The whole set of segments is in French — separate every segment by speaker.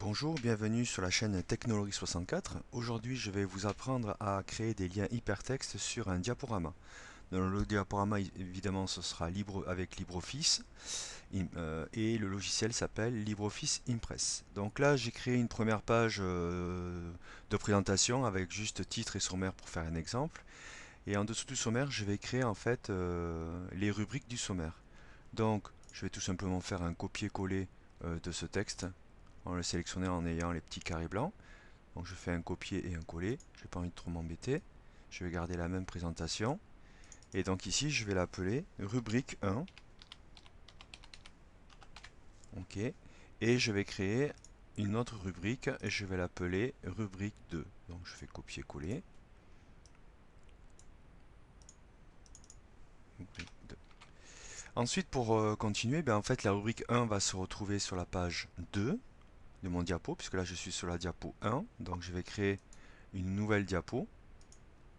Speaker 1: Bonjour, bienvenue sur la chaîne Technologie 64. Aujourd'hui, je vais vous apprendre à créer des liens hypertextes sur un diaporama. Dans le diaporama, évidemment, ce sera libre avec LibreOffice et le logiciel s'appelle LibreOffice Impress. Donc là, j'ai créé une première page de présentation avec juste titre et sommaire pour faire un exemple. Et en dessous du sommaire, je vais créer en fait les rubriques du sommaire. Donc, je vais tout simplement faire un copier-coller de ce texte en le sélectionnant en ayant les petits carrés blancs. Donc je fais un copier et un coller, j'ai pas envie de trop m'embêter. Je vais garder la même présentation. Et donc ici, je vais l'appeler rubrique 1. OK. Et je vais créer une autre rubrique et je vais l'appeler rubrique 2. Donc je fais copier-coller. Ensuite, pour continuer, en fait, la rubrique 1 va se retrouver sur la page 2 de mon diapo, puisque là je suis sur la diapo 1. Donc je vais créer une nouvelle diapo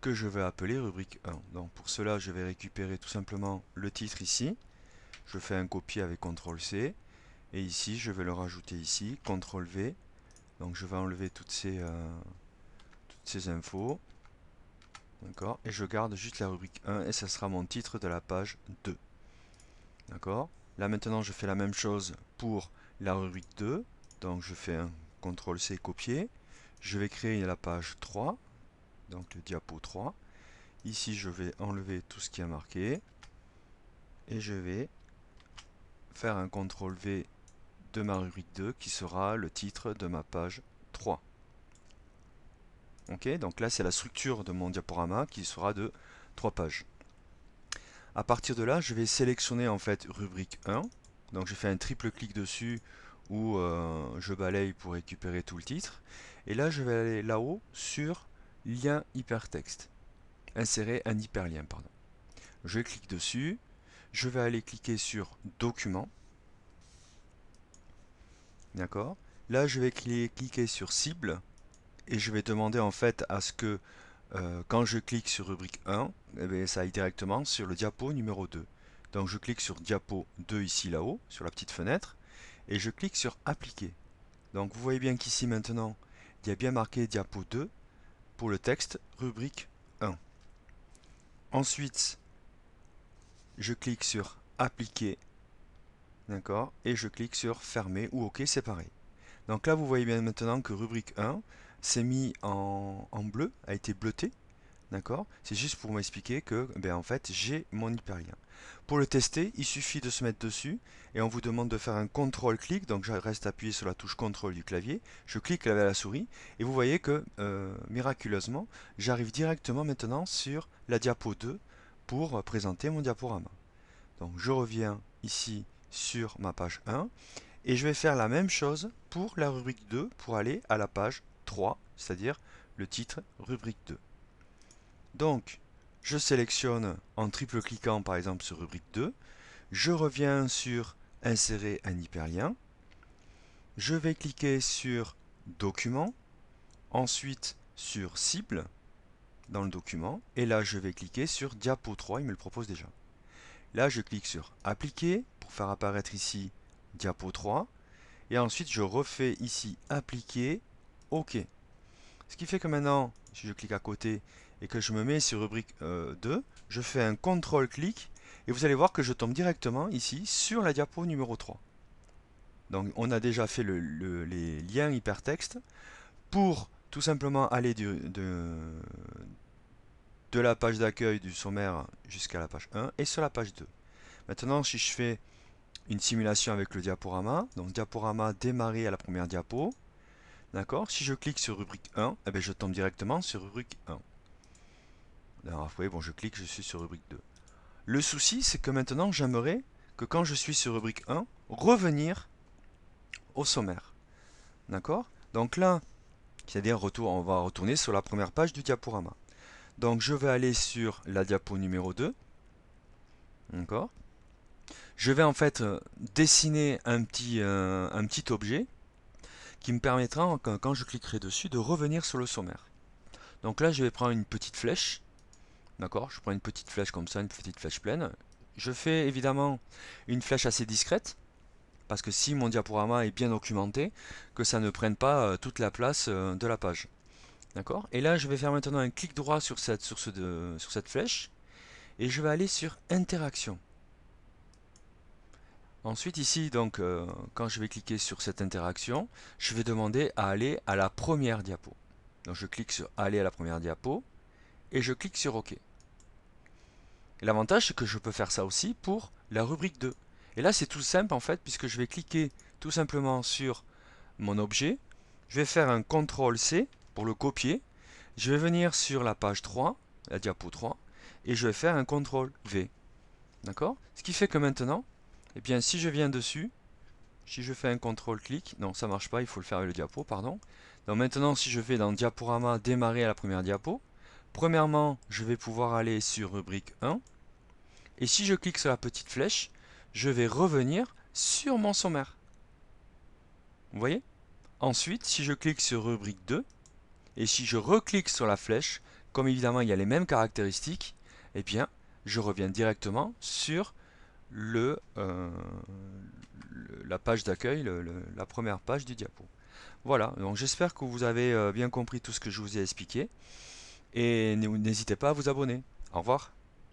Speaker 1: que je vais appeler rubrique 1. Donc pour cela, je vais récupérer tout simplement le titre ici. Je fais un copier avec CTRL-C. Et ici, je vais le rajouter ici, CTRL-V. Donc je vais enlever toutes ces infos. D'accord. Et je garde juste la rubrique 1 et ça sera mon titre de la page 2. D'accord. Là maintenant, je fais la même chose pour la rubrique 2. Donc je fais un CTRL-C copier. Je vais créer la page 3. Donc le diapo 3. Ici, je vais enlever tout ce qui est marqué. Et je vais faire un CTRL-V de ma rubrique 2 qui sera le titre de ma page 3. Ok, donc là c'est la structure de mon diaporama qui sera de 3 pages. À partir de là, je vais sélectionner en fait rubrique 1. Donc je fais un triple clic dessus ou je balaye pour récupérer tout le titre. Et là je vais aller là-haut sur lien hypertexte. Insérer un hyperlien, pardon. Je clique dessus. Je vais aller cliquer sur document. D'accord. Là, je vais cliquer sur cible et je vais demander en fait à ce que quand je clique sur rubrique 1, eh bien, ça aille directement sur le diapo numéro 2. Donc je clique sur diapo 2 ici là-haut, sur la petite fenêtre, et je clique sur appliquer. Donc vous voyez bien qu'ici maintenant, il y a bien marqué diapo 2 pour le texte rubrique 1. Ensuite, je clique sur appliquer, d'accord, et je clique sur fermer ou OK, c'est pareil. Donc là, vous voyez bien maintenant que rubrique 1 s'est mis en bleu, a été bleuté. D'accord? C'est juste pour m'expliquer que, en fait, j'ai mon hyperlien. Pour le tester, il suffit de se mettre dessus et on vous demande de faire un contrôle-clic. Donc je reste appuyé sur la touche contrôle du clavier. Je clique avec la souris et vous voyez que, miraculeusement, j'arrive directement maintenant sur la diapo 2 pour présenter mon diaporama. Donc je reviens ici sur ma page 1. Et je vais faire la même chose pour la rubrique 2 pour aller à la page 3, c'est-à-dire le titre rubrique 2. Donc, je sélectionne en triple cliquant par exemple sur rubrique 2, je reviens sur insérer un hyperlien, je vais cliquer sur document, ensuite sur cible dans le document, et là je vais cliquer sur diapo 3, il me le propose déjà. Là je clique sur appliquer pour faire apparaître ici diapo 3, et ensuite je refais ici appliquer, OK. Ce qui fait que maintenant, si je clique à côté et que je me mets sur rubrique 2, je fais un contrôle-clic et vous allez voir que je tombe directement ici sur la diapo numéro 3. Donc on a déjà fait les liens hypertextes pour tout simplement aller de la page d'accueil du sommaire jusqu'à la page 1 et sur la page 2. Maintenant, si je fais une simulation avec le diaporama, donc diaporama démarrer à la première diapo, d'accord. Si je clique sur rubrique 1, eh bien, je tombe directement sur rubrique 1. Alors, vous voyez, bon, je clique, je suis sur rubrique 2. Le souci, c'est que maintenant, j'aimerais que quand je suis sur rubrique 1, revenir au sommaire. D'accord? Donc là, c'est-à-dire on va retourner sur la première page du diaporama. Donc je vais aller sur la diapo numéro 2. D'accord? Je vais en fait dessiner un petit objet qui me permettra, quand je cliquerai dessus, de revenir sur le sommaire. Donc là, je vais prendre une petite flèche. D'accord? Je prends une petite flèche comme ça, une petite flèche pleine. Je fais évidemment une flèche assez discrète. parce que si mon diaporama est bien documenté, que ça ne prenne pas toute la place de la page. D'accord? Et là, je vais faire maintenant un clic droit sur cette flèche et je vais aller sur Interaction. Ensuite, ici, donc, quand je vais cliquer sur cette interaction, je vais demander à aller à la première diapo. Donc, je clique sur Aller à la première diapo et je clique sur OK. L'avantage, c'est que je peux faire ça aussi pour la rubrique 2. Et là, c'est tout simple en fait, puisque je vais cliquer tout simplement sur mon objet. Je vais faire un CTRL-C pour le copier. Je vais venir sur la page 3, la diapo 3, et je vais faire un CTRL-V. D'accord? Ce qui fait que maintenant, eh bien, si je viens dessus, si je fais un CTRL-clic, non, ça marche pas, il faut le faire avec le diapo, pardon. Donc maintenant, si je vais dans Diaporama, démarrer à la première diapo, premièrement, je vais pouvoir aller sur rubrique 1, et si je clique sur la petite flèche, je vais revenir sur mon sommaire. Vous voyez? Ensuite, si je clique sur rubrique 2, et si je reclique sur la flèche, comme évidemment il y a les mêmes caractéristiques, eh bien, je reviens directement sur la page d'accueil, la première page du diapo. Voilà, donc j'espère que vous avez bien compris tout ce que je vous ai expliqué, et n'hésitez pas à vous abonner. Au revoir.